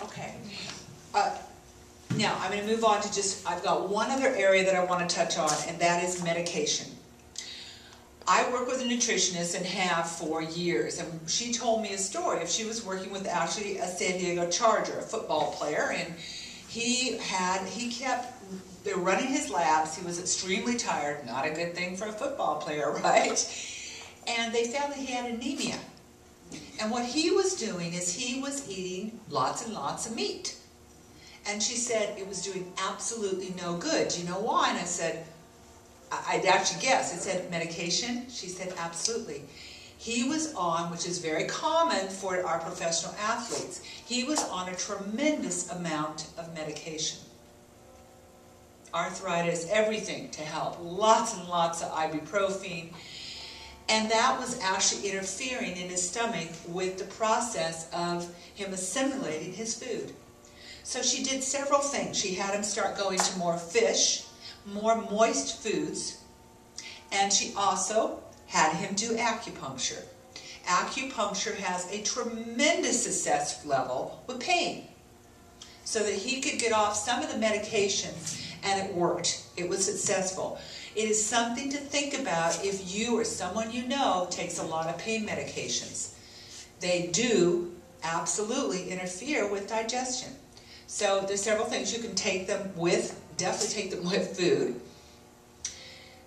Okay. Now, I'm going to move on to I've got one other area that I want to touch on, and that is medication. I work with a nutritionist and have for years, and she told me a story of she was working with actually a San Diego Charger, a football player, and they were running his labs. He was extremely tired, not a good thing for a football player, right? And they found that he had anemia. And what he was doing is he was eating lots and lots of meat. And she said it was doing absolutely no good. Do you know why? And I said, I'd actually guess. I said, medication? She said, absolutely. He was on, which is very common for our professional athletes, he was on a tremendous amount of medication. Arthritis, everything to help. Lots and lots of ibuprofen. And that was actually interfering in his stomach with the process of him assimilating his food. So she did several things. She had him start going to more fish, more moist foods, and she also had him do acupuncture. Acupuncture has a tremendous success level with pain, so that he could get off some of the medications, and it worked. It was successful. It is something to think about if you or someone you know takes a lot of pain medications. They do absolutely interfere with digestion. So there's several things. You can take them with, definitely take them with food.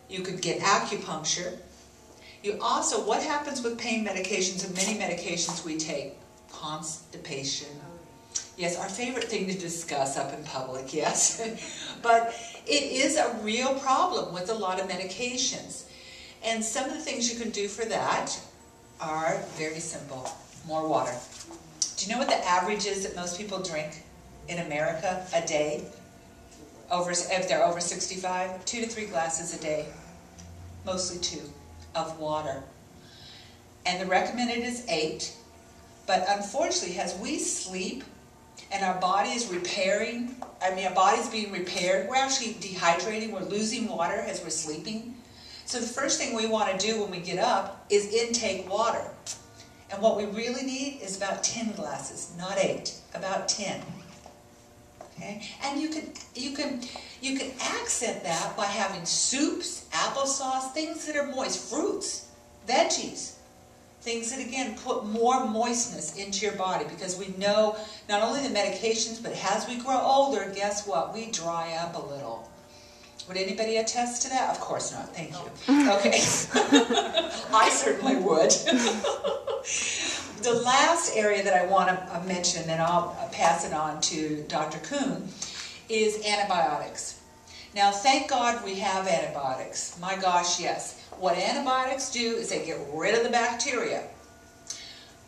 You could get acupuncture. You also, what happens with pain medications and many medications we take? Constipation. Yes, our favorite thing to discuss up in public, yes. But it is a real problem with a lot of medications. And some of the things you can do for that are very simple. More water. Do you know what the average is that most people drink in America a day? If they're over 65, 2 to 3 glasses a day. Mostly 2 of water. And the recommended is 8. But unfortunately, as we sleep, and our body is repairing, our body's being repaired, we're actually dehydrating, we're losing water as we're sleeping. So the first thing we want to do when we get up is intake water. And what we really need is about 10 glasses, not 8, about 10. Okay? And you can accent that by having soups, applesauce, things that are moist, fruits, veggies. Things that, again, put more moistness into your body, because we know not only the medications, but as we grow older, guess what? We dry up a little. Would anybody attest to that? Of course not. Thank you. Okay. I certainly would. The last area that I want to mention, and then I'll pass it on to Dr. Kuhn, is antibiotics. Now, thank God we have antibiotics. My gosh, yes. What antibiotics do is they get rid of the bacteria,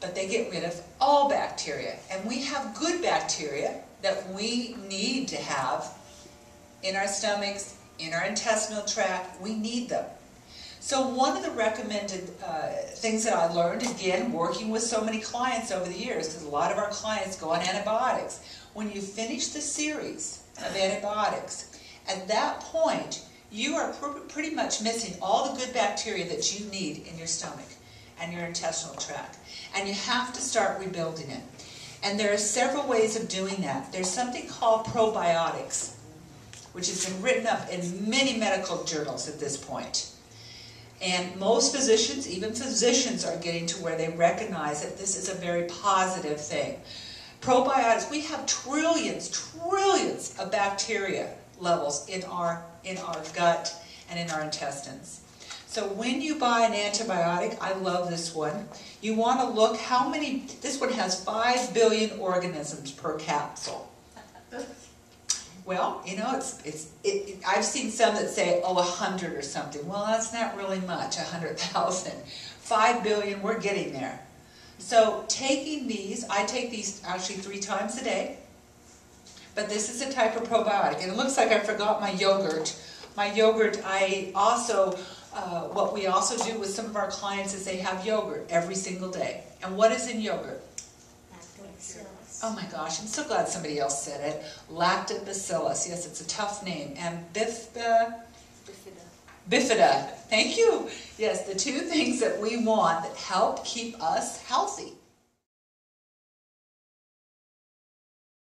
but they get rid of all bacteria. And we have good bacteria that we need to have in our stomachs, in our intestinal tract. We need them. So one of the recommended things that I learned, again, working with so many clients over the years, because a lot of our clients go on antibiotics, when you finish the series of antibiotics, at that point, you are pretty much missing all the good bacteria that you need in your stomach and your intestinal tract. And you have to start rebuilding it. And there are several ways of doing that. There's something called probiotics, which has been written up in many medical journals at this point. And most physicians, even physicians, are getting to where they recognize that this is a very positive thing. Probiotics, we have trillions of bacteria levels in our gut and in our intestines. So when you buy an antibiotic, I love this one, you want to look how many, this one has 5 billion organisms per capsule. Well, you know, I've seen some that say, 100 or something. Well, that's not really much, 100,000. 5 billion, we're getting there. So taking these, I take these actually 3 times a day. But this is a type of probiotic. And it looks like I forgot my yogurt. My yogurt, I also, what we also do with some of our clients is they have yogurt every single day. And what is in yogurt? Oh my gosh, I'm so glad somebody else said it. Lactobacillus. Yes, it's a tough name. And bifida. Thank you. Yes, the 2 things that we want that help keep us healthy.